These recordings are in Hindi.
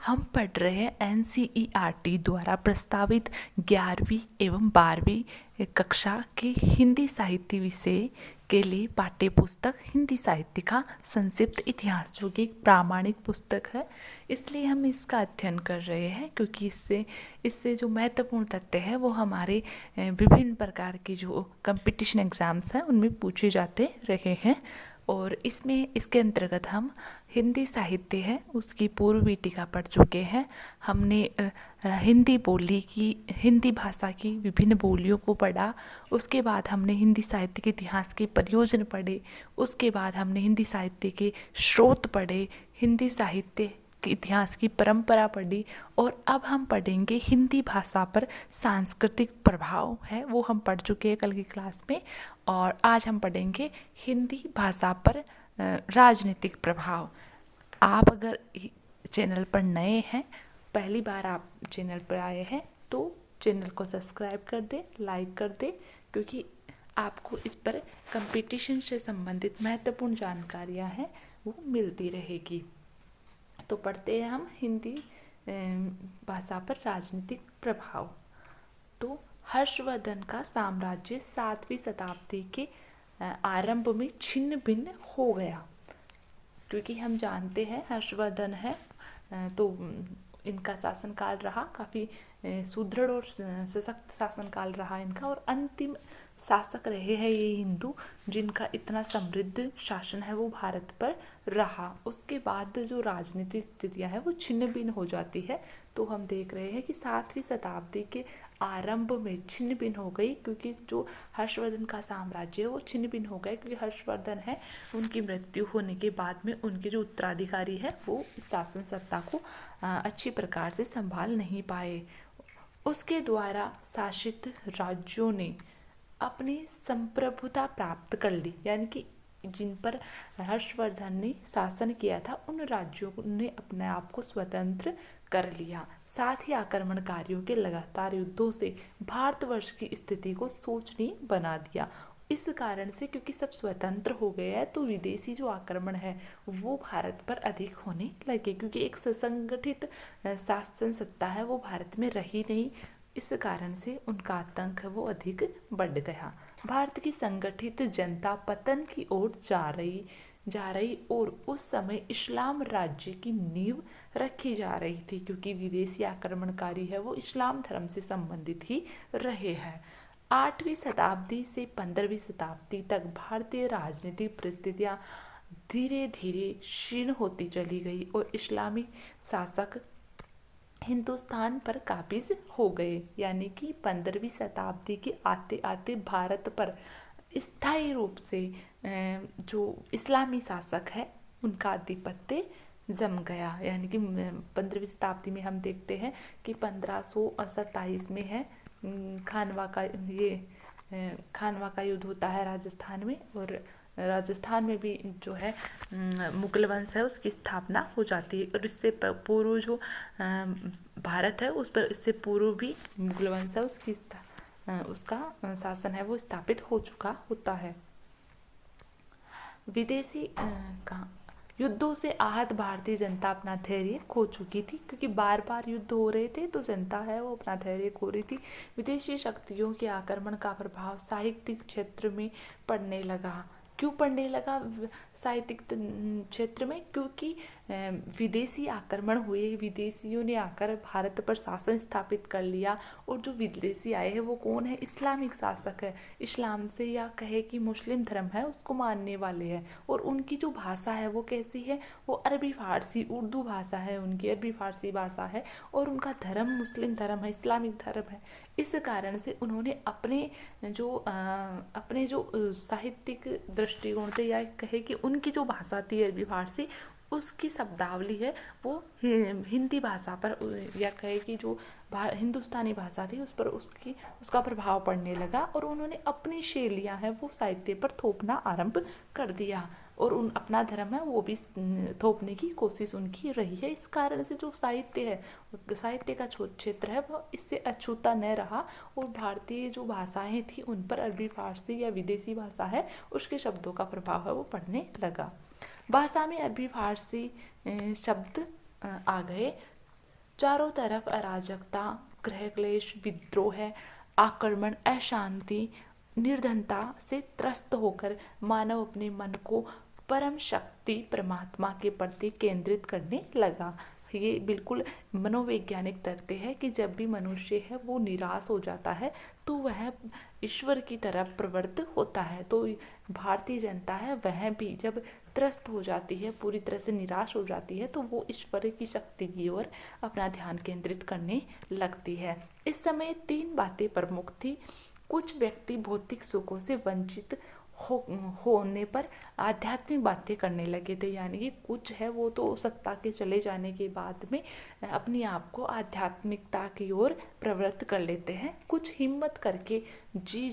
हम पढ़ रहे हैं NCERT द्वारा प्रस्तावित 11वीं एवं 12वीं कक्षा के हिंदी साहित्य विषय के लिए पाठ्य पुस्तक हिंदी साहित्य का संक्षिप्त इतिहास, जो कि एक प्रामाणिक पुस्तक है। इसलिए हम इसका अध्ययन कर रहे हैं क्योंकि इससे जो महत्वपूर्ण तथ्य है वो हमारे विभिन्न प्रकार के जो कंपटीशन एग्ज़ाम्स हैं उनमें पूछे जाते रहे हैं। और इसके अंतर्गत हम हिंदी साहित्य है उसकी पूर्व टीका पढ़ चुके हैं। हमने हिंदी भाषा की विभिन्न बोलियों को पढ़ा। उसके बाद हमने हिंदी साहित्य के इतिहास के प्रयोजन पढ़े। उसके बाद हमने हिंदी साहित्य के स्रोत पढ़े, हिंदी साहित्य के इतिहास की परंपरा पढ़ी। और अब हम पढ़ेंगे हिंदी भाषा पर सांस्कृतिक प्रभाव है, वो हम पढ़ चुके हैं कल की क्लास में। और आज हम पढ़ेंगे हिंदी भाषा पर राजनीतिक प्रभाव। आप अगर चैनल पर नए हैं, पहली बार आप चैनल पर आए हैं, तो चैनल को सब्सक्राइब कर दें, लाइक कर दें, क्योंकि आपको इस पर कंपटीशन से संबंधित महत्वपूर्ण जानकारियां हैं वो मिलती रहेगी। तो पढ़ते हैं हम हिंदी भाषा पर राजनीतिक प्रभाव। तो हर्षवर्धन का साम्राज्य 7वीं शताब्दी के आरंभ में छिन्न भिन्न हो गया, क्योंकि हम जानते हैं हर्षवर्धन है तो इनका शासनकाल रहा, काफ़ी सुदृढ़ और सशक्त शासनकाल रहा इनका। और अंतिम शासक रहे हैं ये हिंदू जिनका इतना समृद्ध शासन है वो भारत पर रहा। उसके बाद जो राजनीतिक स्थितियां हैं वो छिन्न भिन्न हो जाती है। तो हम देख रहे हैं कि 7वीं शताब्दी के आरंभ में छिन्न भिन्न हो गई, क्योंकि जो हर्षवर्धन का साम्राज्य है वो छिन्न भिन्न हो गया, क्योंकि हर्षवर्धन है उनकी मृत्यु होने के बाद में उनके जो उत्तराधिकारी है वो इस शासन सत्ता को अच्छी प्रकार से संभाल नहीं पाए। उसके द्वारा शासित राज्यों ने अपनी संप्रभुता प्राप्त कर ली, यानी कि जिन पर हर्षवर्धन ने शासन किया था उन राज्यों ने अपने आप को स्वतंत्र कर लिया। साथ ही आक्रमणकारियों के लगातार युद्धों से भारतवर्ष की स्थिति को शोचनीय बना दिया। इस कारण से क्योंकि सब स्वतंत्र हो गए हैं तो विदेशी जो आक्रमण है वो भारत पर अधिक होने लगे, क्योंकि एक सुसंगठित शासन सत्ता है वो भारत में रही नहीं। इस कारण से उनका आतंक है वो अधिक बढ़ गया। भारत की संगठित जनता पतन की ओर जा रही और उस समय इस्लाम राज्य की नींव रखी जा रही थी, क्योंकि विदेशी आक्रमणकारी है वो इस्लाम धर्म से संबंधित ही रहे हैं। 8वीं शताब्दी से 15वीं शताब्दी तक भारतीय राजनीतिक परिस्थितियां धीरे धीरे क्षीण होती चली गई और इस्लामी शासक हिंदुस्तान पर काबिज हो गए, यानी कि 15वीं शताब्दी के आते आते भारत पर स्थायी रूप से जो इस्लामी शासक है उनका आधिपत्य जम गया। यानी कि 15वीं शताब्दी में हम देखते हैं कि 1527 में है खानवा का युद्ध होता है राजस्थान में, और राजस्थान में भी जो है मुगल वंश है उसकी स्थापना हो जाती है। और इससे पूर्व जो भारत है उस पर इससे पूर्व भी मुगल वंश है उसका शासन है वो स्थापित हो चुका होता है। विदेशी युद्धों से आहत भारतीय जनता अपना धैर्य खो चुकी थी, क्योंकि बार बार युद्ध हो रहे थे तो जनता है वो अपना धैर्य खो रही थी। विदेशी शक्तियों के आक्रमण का प्रभाव साहित्यिक क्षेत्र में पड़ने लगा। क्यों पड़ने लगा साहित्यिक क्षेत्र में? क्योंकि विदेशी आक्रमण हुए, विदेशियों ने आकर भारत पर शासन स्थापित कर लिया। और जो विदेशी आए हैं वो कौन है? इस्लामिक शासक है, इस्लाम से या कहे कि मुस्लिम धर्म है उसको मानने वाले हैं। और उनकी जो भाषा है वो कैसी है? वो अरबी फारसी उर्दू भाषा है, उनकी अरबी फारसी भाषा है। और उनका धर्म मुस्लिम धर्म है, इस्लामिक धर्म है। इस कारण से उन्होंने अपने जो साहित्यिक दृष्टिकोण से या कहे कि उनकी जो भाषा थी अरबी फारसी, उसकी शब्दावली है वो हिंदी भाषा पर या कहे कि जो हिंदुस्तानी भाषा थी उस पर उसका प्रभाव पड़ने लगा। और उन्होंने अपनी शैलियाँ हैं वो साहित्य पर थोपना आरंभ कर दिया, और अपना धर्म है वो भी थोपने की कोशिश उनकी रही है। इस कारण से जो साहित्य का क्षेत्र है वो इससे अछूता न रहा, और भारतीय जो भाषाएं थी उन पर अरबी फारसी या विदेशी भाषा है उसके शब्दों का प्रभाव है वो पड़ने लगा। भाषा में अरबी फारसी शब्द आ गए, चारों तरफ अराजकता, गृह क्लेश, विद्रोह है, आक्रमण, अशांति, निर्धनता से त्रस्त होकर मानव अपने मन को परम शक्ति परमात्मा के प्रति केंद्रित करने लगा। ये बिल्कुल मनोवैज्ञानिक तथ्य है कि जब भी मनुष्य है वो निराश हो जाता है तो वह ईश्वर की तरफ प्रवृत्त होता है। तो भारतीय जनता है वह भी जब त्रस्त हो जाती है, पूरी तरह से निराश हो जाती है, तो वो ईश्वर की शक्ति की ओर अपना ध्यान केंद्रित करने लगती है। इस समय 3 बातें प्रमुख थी। कुछ व्यक्ति भौतिक सुखों से वंचित होने पर आध्यात्मिक बातें करने लगे थे, यानी कि कुछ है वो तो सत्ता के चले जाने के बाद में अपने आप को आध्यात्मिकता की ओर प्रवृत्त कर लेते हैं। कुछ हिम्मत करके जी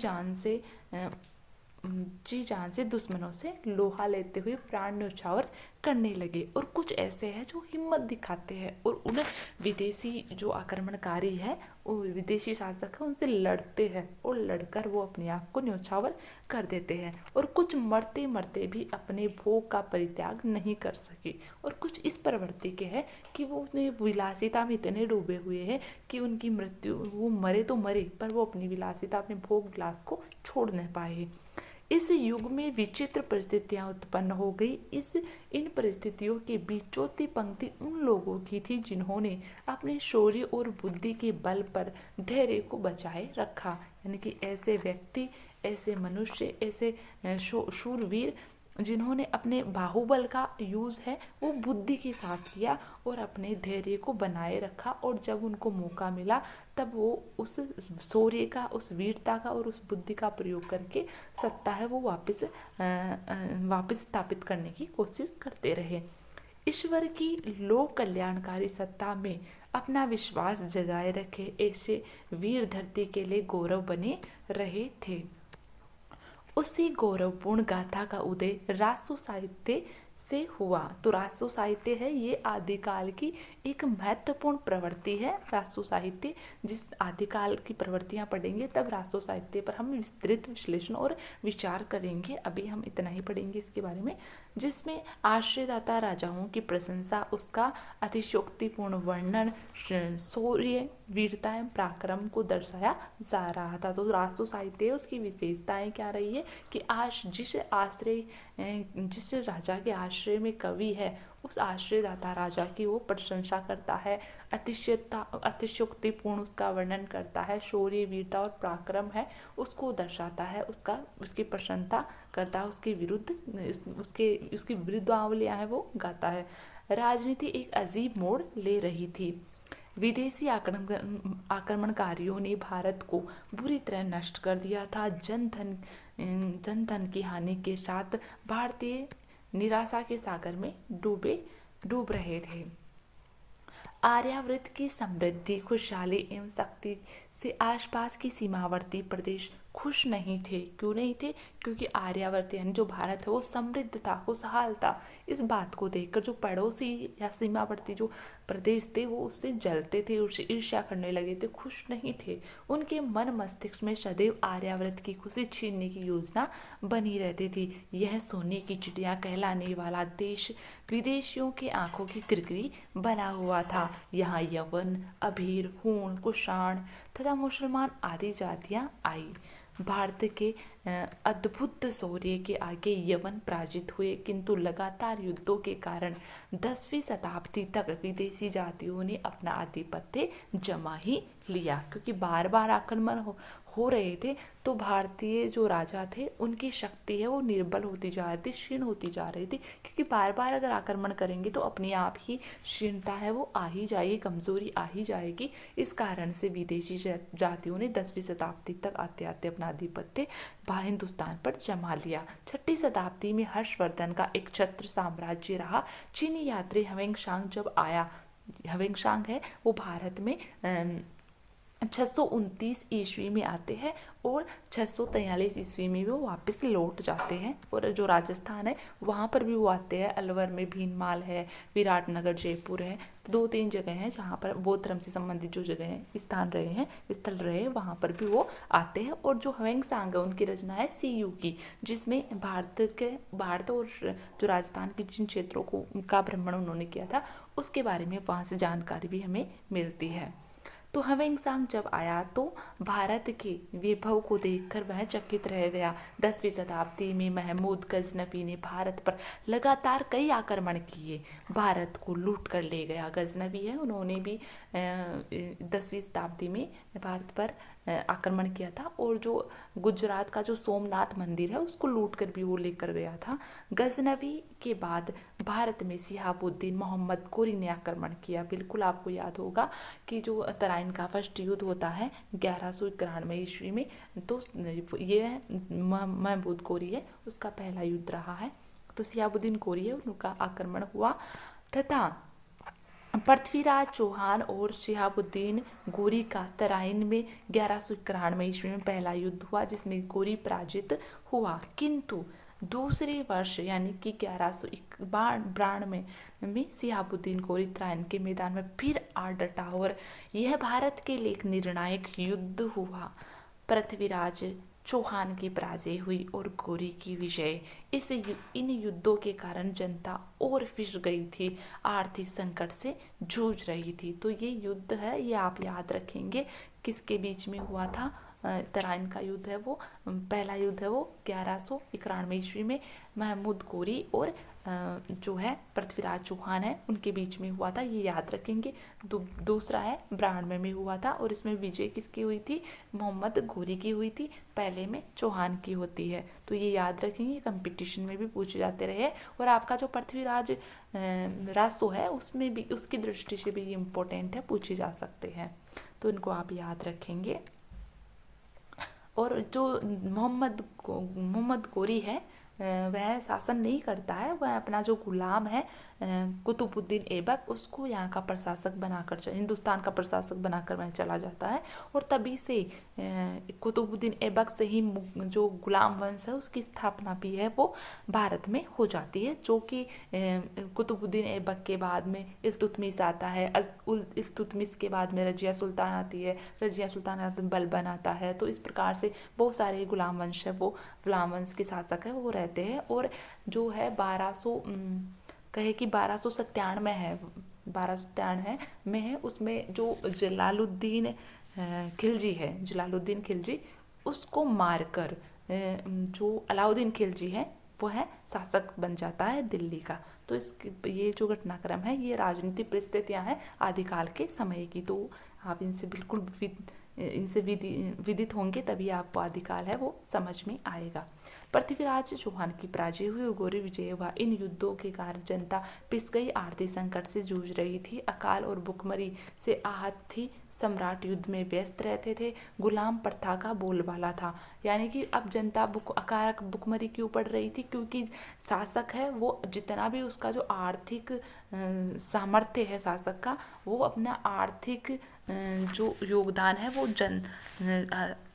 जान से दुश्मनों से लोहा लेते हुए प्राण न्यौछावर करने लगे, और कुछ ऐसे हैं जो हिम्मत दिखाते हैं और उन विदेशी जो आक्रमणकारी है, विदेशी शासक है, उनसे लड़ते हैं और लड़कर वो अपने आप को न्यौछावर कर देते हैं। और कुछ मरते मरते भी अपने भोग का परित्याग नहीं कर सके, और कुछ इस प्रवृत्ति के हैं कि वो अपने विलासिता में इतने डूबे हुए हैं कि उनकी मृत्यु, वो मरे तो मरे पर वो अपनी विलासिता, अपने भोग विलास को छोड़ नहीं पाए। इस युग में विचित्र परिस्थितियां उत्पन्न हो गई। इन परिस्थितियों के बीच चौथी पंक्ति उन लोगों की थी जिन्होंने अपने शौर्य और बुद्धि के बल पर धैर्य को बचाए रखा, यानी कि ऐसे व्यक्ति, ऐसे मनुष्य, ऐसे शूरवीर जिन्होंने अपने बाहुबल का यूज़ है वो बुद्धि के साथ किया और अपने धैर्य को बनाए रखा, और जब उनको मौका मिला तब वो उस शौर्य का, उस वीरता का और उस बुद्धि का प्रयोग करके सत्ता है वो वापस स्थापित करने की कोशिश करते रहे। ईश्वर की लोक कल्याणकारी सत्ता में अपना विश्वास जगाए रखे ऐसे वीर धरती के लिए गौरव बने रहे थे। उसी गौरवपूर्ण गाथा का उदय रासो साहित्य से हुआ। तो रासो साहित्य है ये आदिकाल की एक महत्वपूर्ण प्रवृत्ति है। रासो साहित्य, जिस आदिकाल की प्रवृत्तियां पढ़ेंगे तब रासो साहित्य पर हम विस्तृत विश्लेषण और विचार करेंगे। अभी हम इतना ही पढ़ेंगे इसके बारे में, जिसमें आश्रयदाता राजाओं की प्रशंसा, उसका अतिशयोक्तिपूर्ण वर्णन, शौर्य, वीरता एवं पराक्रम को दर्शाया जा रहा था। तो रासो साहित्य उसकी विशेषताएं क्या रही है कि जिस राजा के आश्रय में कवि है उस आश्रयदाता राजा की वो प्रशंसा करता है, अतिशयोक्तिपूर्ण उसका वर्णन करता है, शौर्य, वीरता और पराक्रम है उसको दर्शाता है, उसकी प्रशंसा करता है, उसके विरुद्ध उसकी विरुद्धावलियां है वो गाता है। राजनीति एक अजीब मोड़ ले रही थी। विदेशी आक्रमणकारियों ने भारत को बुरी तरह नष्ट कर दिया था। जन धन की हानि के साथ भारतीय निराशा के सागर में डूब रहे थे। आर्यावर्त की समृद्धि, खुशहाली एवं शक्ति से आसपास की सीमावर्ती प्रदेश खुश नहीं थे। क्यों नहीं थे? क्योंकि आर्यावर्त यानी जो भारत है वो समृद्ध था, खुशहाल था। इस बात को देखकर जो पड़ोसी या सीमावर्ती जो प्रदेश थे वो उससे जलते थे, उससे ईर्ष्या करने लगे थे, खुश नहीं थे। उनके मन मस्तिष्क में सदैव आर्यावर्त की खुशी छीनने की योजना बनी रहती थी। यह सोने की चिड़िया कहलाने वाला देश विदेशियों के आंखों की किरकिरी बना हुआ था। यहाँ यवन, अभीर, हूण, कुषाण तथा मुसलमान आदि जातियाँ आई। भारत के अद्भुत शौर्य के आगे यवन पराजित हुए, किंतु लगातार युद्धों के कारण 10वीं शताब्दी तक विदेशी जातियों ने अपना आधिपत्य जमा ही लिया। क्योंकि बार बार आक्रमण हो रहे थे तो भारतीय जो राजा थे उनकी शक्ति है वो निर्बल होती जा रही थी, क्षीण होती जा रही थी। क्योंकि बार बार अगर आक्रमण करेंगे तो अपने आप ही क्षीणता है वो आ ही जाएगी, कमजोरी आ ही जाएगी। इस कारण से विदेशी जातियों ने 10वीं शताब्दी तक आते आते अपना आधिपत्य हिंदुस्तान पर जमा लिया। 6वीं शताब्दी में हर्षवर्धन का एक छत्र साम्राज्य रहा। चीनी यात्री ह्वेंसांग जब आया, ह्वेंसांग है वो भारत में 629 ईस्वी में आते हैं और 643 ईस्वी में वो वापस लौट जाते हैं। और जो राजस्थान है वहाँ पर भी वो आते हैं। अलवर में भीनमाल है, विराटनगर, जयपुर है। तो 2-3 जगह हैं जहाँ पर बौद्ध धर्म से संबंधित जो जगह हैं, स्थल रहे हैं, वहाँ पर भी वो आते हैं। और जो ह्वेंसांग है उनकी रचना है सीयू की, जिसमें भारत और जो राजस्थान के जिन क्षेत्रों का भ्रमण उन्होंने किया था उसके बारे में वहाँ से जानकारी भी हमें मिलती है। तो ह्वेंसांग जब आया तो भारत के वैभव को देखकर वह चकित रह गया। 10वीं शताब्दी में महमूद गजनवी ने भारत पर लगातार कई आक्रमण किए, भारत को लूट कर ले गया। गजनवी है, उन्होंने भी 10वीं शताब्दी में भारत पर आक्रमण किया था और जो गुजरात का जो सोमनाथ मंदिर है उसको लूट कर भी वो लेकर गया था। गजनवी के बाद भारत में शिहाबुद्दीन मोहम्मद गोरी ने आक्रमण किया। बिल्कुल आपको याद होगा कि जो तराइन का फर्स्ट युद्ध होता है 1191 ईस्वी में, तो ये महमूद गोरी है उसका पहला युद्ध रहा है। तो शिहाबुद्दीन गोरी है, उनका आक्रमण हुआ तथा पृथ्वीराज चौहान और शिहाबुद्दीन गोरी का तराइन में 1191 ईस्वी में पहला युद्ध हुआ जिसमें गोरी पराजित हुआ। किंतु दूसरे वर्ष यानी कि 1192 में शिहाबुद्दीन गोरी तराइन के मैदान में फिर आ डटा और यह भारत के लिए एक निर्णायक युद्ध हुआ। पृथ्वीराज चौहान की पराजय हुई और गोरी की विजय। इन युद्धों के कारण जनता और फिर गई थी, आर्थिक संकट से जूझ रही थी। तो ये युद्ध है, ये आप याद रखेंगे किसके बीच में हुआ था। तराइन का युद्ध है वो, पहला युद्ध है वो 1191 ईस्वी में महमूद गोरी और जो है पृथ्वीराज चौहान है उनके बीच में हुआ था, ये याद रखेंगे। दूसरा है 92 में हुआ था और इसमें विजय किसकी हुई थी, मोहम्मद गोरी की हुई थी, पहले में चौहान की होती है। तो ये याद रखेंगे, कंपटीशन में भी पूछे जाते रहे। और आपका जो पृथ्वीराज रासो है उसमें भी, उसकी दृष्टि से भी ये इम्पोर्टेंट है, पूछे जा सकते हैं, तो इनको आप याद रखेंगे। और जो मोहम्मद गोरी है वह शासन नहीं करता है, वह अपना जो गुलाम है कुतुबुद्दीन ऐबक उसको यहाँ का प्रशासक बनाकर, हिंदुस्तान का प्रशासक बनाकर वह चला जाता है। और तभी से कुतुबुद्दीन ऐबक से ही जो गुलाम वंश है उसकी स्थापना भी है वो भारत में हो जाती है, जो कि कुतुबुद्दीन ऐबक के बाद में इल्तुतमिश आता है। इल्तुतमिश के बाद में रजिया सुल्तान आती है, रजिया सुल्तान बलबन आता है। तो इस प्रकार से बहुत सारे गुलाम वंश है वो, गुलाम वंश के शासक है वो रहते हैं। और जो है 1297 में है, उसमें जो जलालुद्दीन खिलजी उसको मारकर जो अलाउद्दीन खिलजी है वो है शासक बन जाता है दिल्ली का। तो ये जो घटनाक्रम है ये राजनीतिक परिस्थितियां हैं आदिकाल के समय की, तो आप इनसे बिल्कुल विदित होंगे, तभी आपको आदिकाल है वो समझ में आएगा। पृथ्वीराज चौहान की पराजय हुई और गोरी विजय हुआ। इन युद्धों के कारण जनता पिस गई, आर्थिक संकट से जूझ रही थी, अकाल और भुखमरी से आहत थी, सम्राट युद्ध में व्यस्त रहते थे, गुलाम प्रथा का बोलबाला था। यानी कि अब जनता अकाल भुखमरी क्यों पड़ रही थी, क्योंकि शासक है वो जितना भी उसका जो आर्थिक सामर्थ्य है शासक का, वो अपना आर्थिक जो योगदान है वो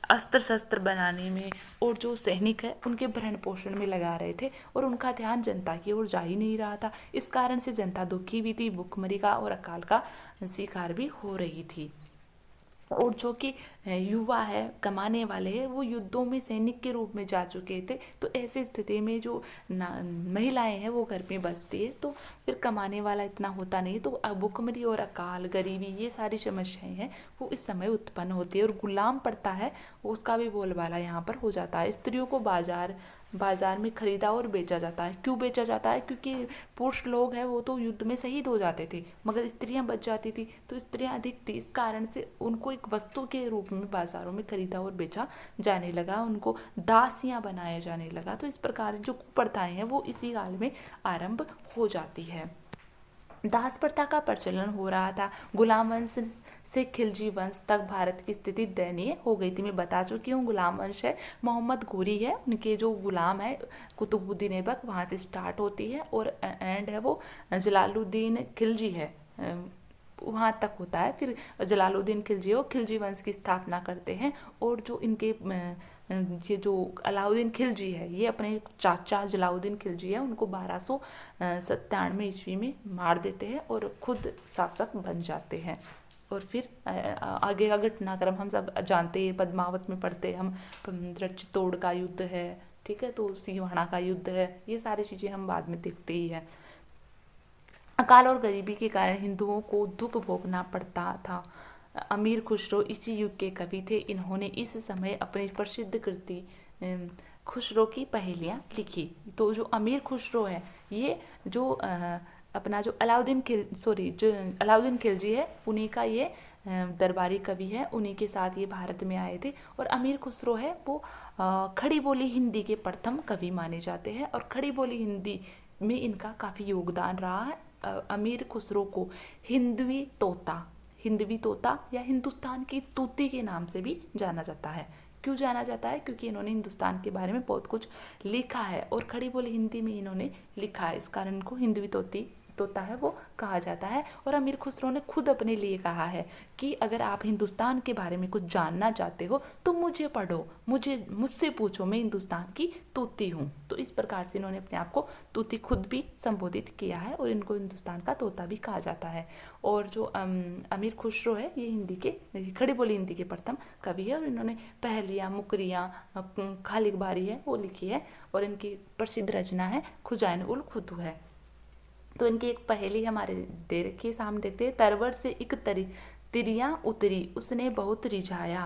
अस्त्र शस्त्र बनाने में और जो सैनिक है उनके भरण पोषण में लगा रहे थे और उनका ध्यान जनता की ओर जा ही नहीं रहा था। इस कारण से जनता दुखी भी थी, भुखमरी का और अकाल का शिकार भी हो रही थी। और जो कि युवा है, कमाने वाले हैं, वो युद्धों में सैनिक के रूप में जा चुके थे। तो ऐसी स्थिति में जो महिलाएं हैं वो घर में बसती है, तो फिर कमाने वाला इतना होता नहीं, तो भुखमरी और अकाल, गरीबी, ये सारी समस्याएं हैं वो इस समय उत्पन्न होती है। और गुलाम पड़ता है उसका भी बोलबाला यहाँ पर हो जाता है। स्त्रियों को बाजार में खरीदा और बेचा जाता है। क्यों बेचा जाता है, क्योंकि पुरुष लोग हैं वो तो युद्ध में शहीद हो जाते थे, मगर स्त्रियां बच जाती थी, तो स्त्रियां अधिक थी, इस कारण से उनको एक वस्तु के रूप में बाजारों में खरीदा और बेचा जाने लगा, उनको दासियां बनाया जाने लगा। तो इस प्रकार जो कुप्रथाएं हैं वो इसी काल में आरंभ हो जाती है। दास प्रथा का प्रचलन हो रहा था। गुलाम वंश से खिलजी वंश तक भारत की स्थिति दयनीय हो गई थी। मैं बता चुकी हूँ, गुलाम वंश है, मोहम्मद गोरी है, उनके जो गुलाम है कुतुबुद्दीन ऐबक, वहाँ से स्टार्ट होती है और एंड है वो जलालुद्दीन खिलजी है, वहाँ तक होता है। फिर जलालुद्दीन खिलजी वो खिलजी वंश की स्थापना करते हैं, और जो इनके ये जो अलाउद्दीन खिलजी है, ये अपने चाचा जलालुद्दीन खिलजी है उनको 1297 ईस्वी में मार देते हैं और खुद शासक बन जाते हैं। और फिर आगे का घटनाक्रम हम सब जानते हैं, पद्मावत में पढ़ते हैं हम, चित्तौड़ का युद्ध है, ठीक है, तो सिंहवाड़ा का युद्ध है, ये सारी चीज़ें हम बाद में देखते ही हैं। अकाल और गरीबी के कारण हिंदुओं को दुख भोगना पड़ता था। अमीर खुसरो इसी युग के कवि थे। इन्होंने इस समय अपनी प्रसिद्ध कृति खुसरो की पहेलियाँ लिखी। तो जो अमीर खुसरो है, ये जो अपना जो अलाउद्दीन खिलजी है, उन्हीं का ये दरबारी कवि है, उन्हीं के साथ ये भारत में आए थे। और अमीर खुसरो है वो खड़ी बोली हिंदी के प्रथम कवि माने जाते हैं, और खड़ी बोली हिंदी में इनका काफ़ी योगदान रहा है। अमीर खुसरो को हिंदवी तोता या हिंदुस्तान की तूती के नाम से भी जाना जाता है। क्यों जाना जाता है? क्योंकि इन्होंने हिंदुस्तान के बारे में बहुत कुछ लिखा है, और खड़ी बोली हिंदी में इन्होंने लिखा है, इस कारण इनको हिंदवी तोता है वो कहा जाता है। और अमीर खुसरो ने खुद अपने लिए कहा है कि अगर आप हिंदुस्तान के बारे में कुछ जानना चाहते हो तो मुझे पढ़ो, मुझसे पूछो, मैं हिंदुस्तान की तूती हूँ। तो इस प्रकार से इन्होंने अपने आप को तूती खुद भी संबोधित किया है, और इनको हिंदुस्तान का तोता भी कहा जाता है। और जो अमीर खुसरो है, ये हिंदी के खड़ी बोली हिंदी के प्रथम कवि है, और इन्होंने पहेलियाँ, मुकरियाँ, खालिक बारी है वो लिखी है, और इनकी प्रसिद्ध रचना है खुजाइन उल खुदू है। तो इनकी एक पहेली हमारे दे रखी है, सामने देखते हैं। तरवर से एक तिरियां उतरी, उसने बहुत रिझाया,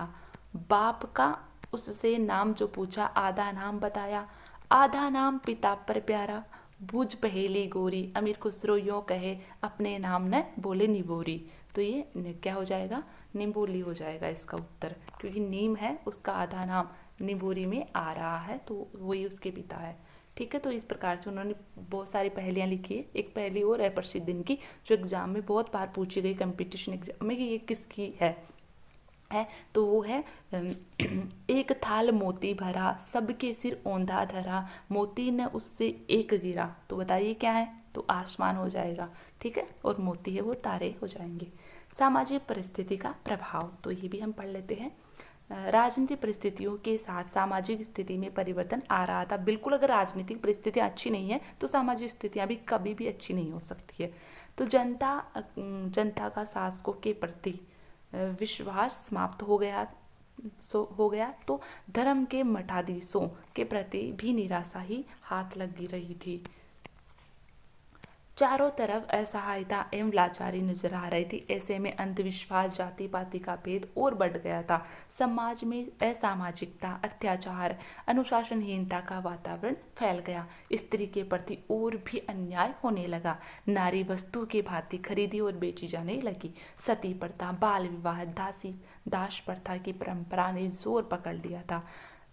बाप का उससे नाम जो पूछा, आधा नाम बताया, आधा नाम पिता पर प्यारा, बूझ पहेली गोरी, अमीर खुसरो यूं कहे, अपने नाम न बोले निबोरी। तो ये क्या हो जाएगा? निबोली हो जाएगा इसका उत्तर, क्योंकि नीम है उसका आधा नाम निबोरी में आ रहा है, तो वही उसके पिता है, ठीक है। तो इस प्रकार से उन्होंने बहुत सारी पहेलियाँ लिखी है। एक पहेली और है प्रसिद्ध इनकी, जो एग्जाम में बहुत बार पूछी गई, कंपटीशन एग्जाम में, कि ये किसकी है तो वो है एक थाल मोती भरा, सबके सिर औंधा धरा, मोती न उससे एक गिरा। तो बताइए क्या है? तो आसमान हो जाएगा, ठीक है, और मोती है वो तारे हो जाएंगे। सामाजिक परिस्थिति का प्रभाव, तो ये भी हम पढ़ लेते हैं। राजनीतिक परिस्थितियों के साथ सामाजिक स्थिति में परिवर्तन आ रहा था। बिल्कुल, अगर राजनीतिक परिस्थितियाँ अच्छी नहीं है तो सामाजिक स्थितियाँ भी कभी भी अच्छी नहीं हो सकती है। तो जनता का शासकों के प्रति विश्वास समाप्त हो गया, तो धर्म के मठाधीशों के प्रति भी निराशा ही हाथ लगी रही थी। चारों तरफ असहायता एवं लाचारी नजर आ रही थी। ऐसे में अंधविश्वास, जाति पाति का भेद और बढ़ गया था। समाज में असामाजिकता, अत्याचार, अनुशासनहीनता का वातावरण फैल गया। स्त्री के प्रति और भी अन्याय होने लगा। नारी वस्तु के भांति खरीदी और बेची जाने लगी। सती प्रथा, बाल विवाह, दास प्रथा की परंपरा ने जोर पकड़ लिया था।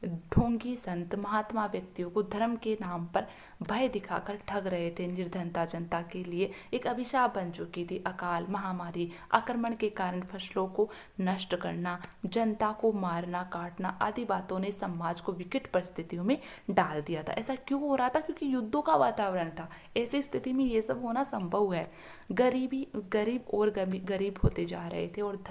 ढोंगी संत महात्मा व्यक्तियों को धर्म के नाम पर भय दिखाकर ठग रहे थे। निर्धनता जनता के लिए एक अभिशाप बन चुकी थी। अकाल, महामारी, आक्रमण के कारण फसलों को नष्ट करना, जनता को मारना, काटना आदि बातों ने समाज को विकट परिस्थितियों में डाल दिया था। ऐसा क्यों हो रहा था? क्योंकि युद्धों का वातावरण था। ऐसी स्थिति में ये सब होना संभव है। गरीब और गरीब होते जा रहे थे, और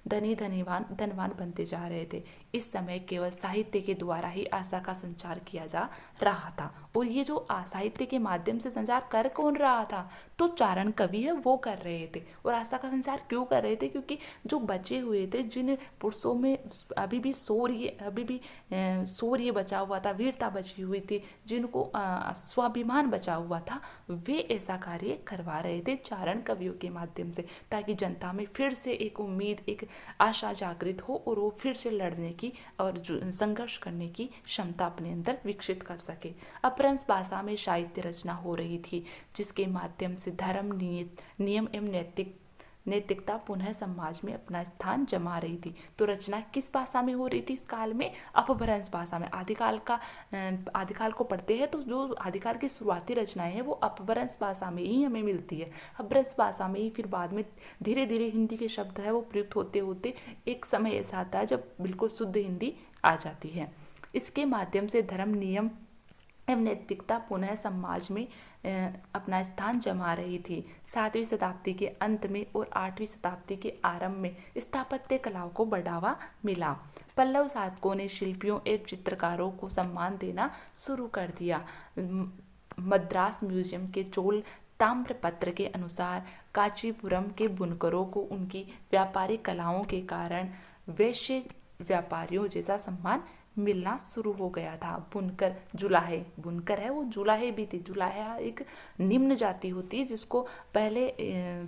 धनवान बनते जा रहे थे। इस समय केवल साहित्य के द्वारा ही आशा का संचार किया जा रहा था। और ये जो साहित्य के माध्यम से संचार कर कौन रहा था? तो चारण कवि है वो कर रहे थे। और आशा का संचार क्यों कर रहे थे? क्योंकि जो बचे हुए थे, जिन पुरुषों में अभी भी शौर्य बचा हुआ था, वीरता बची हुई थी, जिनको स्वाभिमान बचा हुआ था, वे ऐसा कार्य करवा रहे थे चारण कवियों के माध्यम से, ताकि जनता में फिर से एक उम्मीद, एक आशा जागृत हो, और वो फिर से लड़ने की और संघर्ष करने की क्षमता अपने अंदर विकसित कर सके। अपभ्रंश भाषा में साहित्य रचना हो रही थी, जिसके माध्यम से धर्म, नियम एवं नैतिकता पुनः समाज में अपना स्थान जमा रही थी। तो रचना किस भाषा में हो रही थी इस काल में? अपभ्रंश भाषा में। आदिकाल को पढ़ते हैं तो जो आदिकाल की शुरुआती रचनाएं हैं वो अपभ्रंश भाषा में ही हमें मिलती है। अपभ्रंश भाषा में ही फिर बाद में धीरे धीरे हिंदी के शब्द है वो प्रयुक्त होते होते एक समय ऐसा आता है जब बिल्कुल शुद्ध हिंदी आ जाती है। इसके माध्यम से धर्म, नियम एवं नैतिकता पुनः समाज में अपना स्थान जमा रही थी। 7वीं शताब्दी के अंत में और 8वीं शताब्दी के आरंभ में स्थापत्य कलाओं को बढ़ावा मिला। पल्लव शासकों ने शिल्पियों एवं चित्रकारों को सम्मान देना शुरू कर दिया। मद्रास म्यूजियम के चोल ताम्रपत्र के अनुसार कांचीपुरम के बुनकरों को उनकी व्यापारिक कलाओं के कारण वैश्य व्यापारियों जैसा सम्मान मिलना शुरू हो गया था। बुनकर, जुलाहे, बुनकर है वो जुलाहे भी थे। जुलाहा एक निम्न जाति होती है जिसको पहले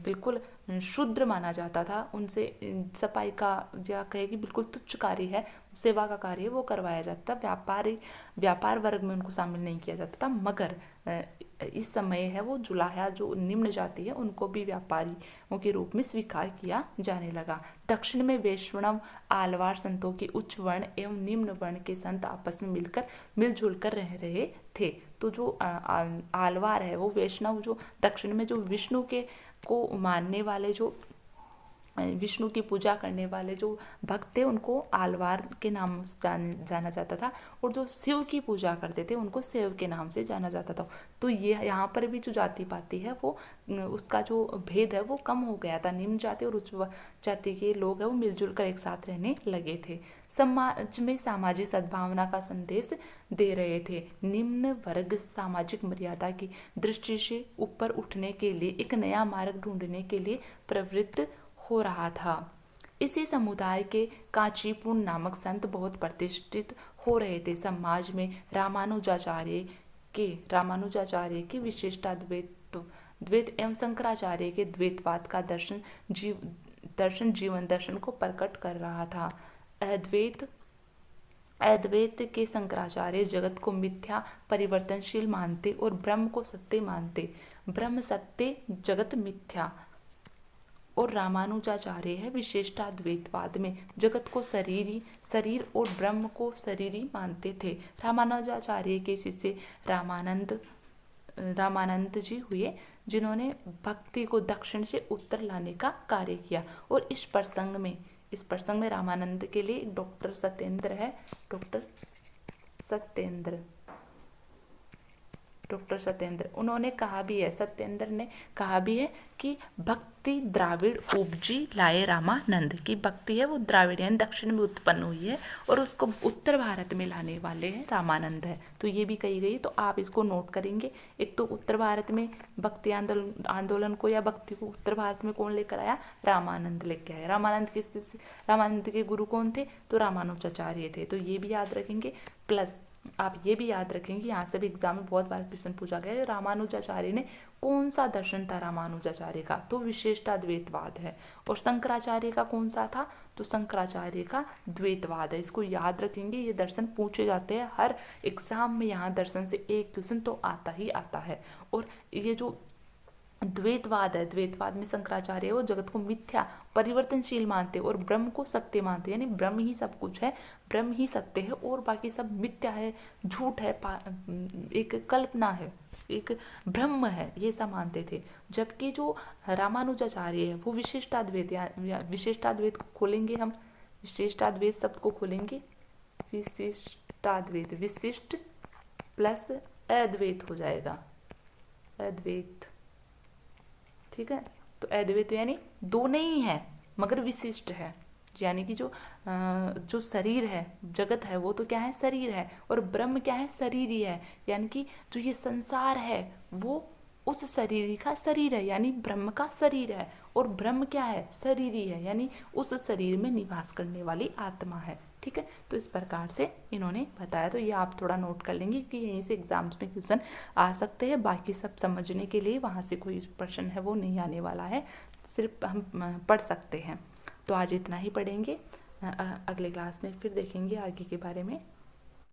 बिल्कुल शूद्र माना जाता था। उनसे सफाई का या कहे कि बिल्कुल तुच्छ कार्य है, सेवा का कार्य वो करवाया जाता। व्यापार वर्ग में उनको शामिल नहीं किया जाता था। मगर इस समय है वो जुलाहा जो निम्न जाति है उनको भी व्यापारियों के रूप में स्वीकार किया जाने लगा। दक्षिण में वैष्णव आलवार संतों के उच्च वर्ण एवं निम्न वर्ण के संत आपस में मिलजुल कर रह रहे थे। तो जो आलवार है वो वैष्णव, जो दक्षिण में जो विष्णु के को मानने वाले, जो विष्णु की पूजा करने वाले जो भक्त थे उनको आलवार के नाम से जाना जाता था, और जो शिव की पूजा करते थे उनको शिव के नाम से जाना जाता था। तो ये यहाँ पर भी जो जाति पाति है वो उसका जो भेद है वो कम हो गया था। निम्न जाति और उच्च जाति के लोग हैं वो मिलजुल कर एक साथ रहने लगे थे। समाज में सामाजिक सद्भावना का संदेश दे रहे थे। निम्न वर्ग सामाजिक मर्यादा की दृष्टि से ऊपर उठने के लिए एक नया मार्ग ढूंढने के लिए प्रवृत्त हो रहा था। इसी समुदाय के कांचीपुर नामक संत बहुत प्रतिष्ठित हो रहे थे। समाज में रामानुजाचार्य की विशिष्टता द्वैत एवं शंकराचार्य के द्वैतवाद का दर्शन जीवन दर्शन को प्रकट कर रहा था। अद्वैत के शंकराचार्य जगत को मिथ्या परिवर्तनशील मानते और ब्रह्म को सत्य मानते। ब्रह्म सत्य, जगत मिथ्या। और रामानुजाचार्य है विशिष्टा द्वैतवाद में जगत को शरीर और ब्रह्म को शरीरी मानते थे। रामानुजाचार्य के शिष्य रामानंद जी हुए, जिन्होंने भक्ति को दक्षिण से उत्तर लाने का कार्य किया। और इस प्रसंग में रामानंद के लिए डॉक्टर सत्येंद्र उन्होंने कहा भी है, सत्येंद्र ने कहा भी है कि भक्ति द्राविड़ उपजी लाए रामानंद, की भक्ति है वो द्राविड़ यानी दक्षिण में उत्पन्न हुई है और उसको उत्तर भारत में लाने वाले हैं रामानंद है। तो ये भी कही गई, तो आप इसको नोट करेंगे। एक तो उत्तर भारत में भक्ति आंदोलन को या भक्ति को उत्तर भारत में कौन लेकर आया? रामानंद लेकर आया। रामानंद के गुरु कौन थे? तो रामानुजाचार्य थे। तो ये भी याद रखेंगे। प्लस आप ये भी याद रखेंगे, यहाँ से भी एग्जाम में बहुत बार क्वेश्चन पूछा गया है, रामानुजाचार्य ने कौन सा दर्शन था रामानुजाचार्य का? तो विशिष्टा द्वैतवाद है। और शंकराचार्य का कौन सा था? तो शंकराचार्य का द्वैतवाद है। इसको याद रखेंगे, ये दर्शन पूछे जाते हैं हर एग्जाम में। यहाँ दर्शन से एक क्वेश्चन तो आता ही आता है। और ये जो द्वैतवाद है, द्वैतवाद में शंकराचार्य वो जगत को मिथ्या परिवर्तनशील मानते और ब्रह्म को सत्य मानते, यानी ब्रह्म ही सब कुछ है, ब्रह्म ही सत्य है और बाकी सब मिथ्या है, झूठ है, एक कल्पना है, एक ब्रह्म है, ये सब मानते थे। जबकि जो रामानुजाचार्य है वो विशिष्टाद्वैत खोलेंगे हम, विशिष्टाद्वैत शब्द को खोलेंगे, विशिष्टाद्वैत, विशिष्ट प्लस अद्वैत हो जाएगा, अद्वैत, ठीक है। तो अद्वैत यानी दो नहीं है मगर विशिष्ट है, यानी कि जो शरीर है, जगत है, वो तो क्या है? शरीर है। और ब्रह्म क्या है? शरीर ही है। यानी कि जो ये संसार है वो उस शरीर का शरीर है, यानी ब्रह्म का शरीर है। और ब्रह्म क्या है? शरीर ही है, यानी उस शरीर में निवास करने वाली आत्मा है, ठीक है। तो इस प्रकार से इन्होंने बताया। तो ये आप थोड़ा नोट कर लेंगे कि यहीं से एग्जाम्स में क्वेश्चन आ सकते हैं। बाकी सब समझने के लिए वहाँ से कोई प्रश्न है वो नहीं आने वाला है, सिर्फ हम पढ़ सकते हैं। तो आज इतना ही पढ़ेंगे, अगले क्लास में फिर देखेंगे आगे के बारे में।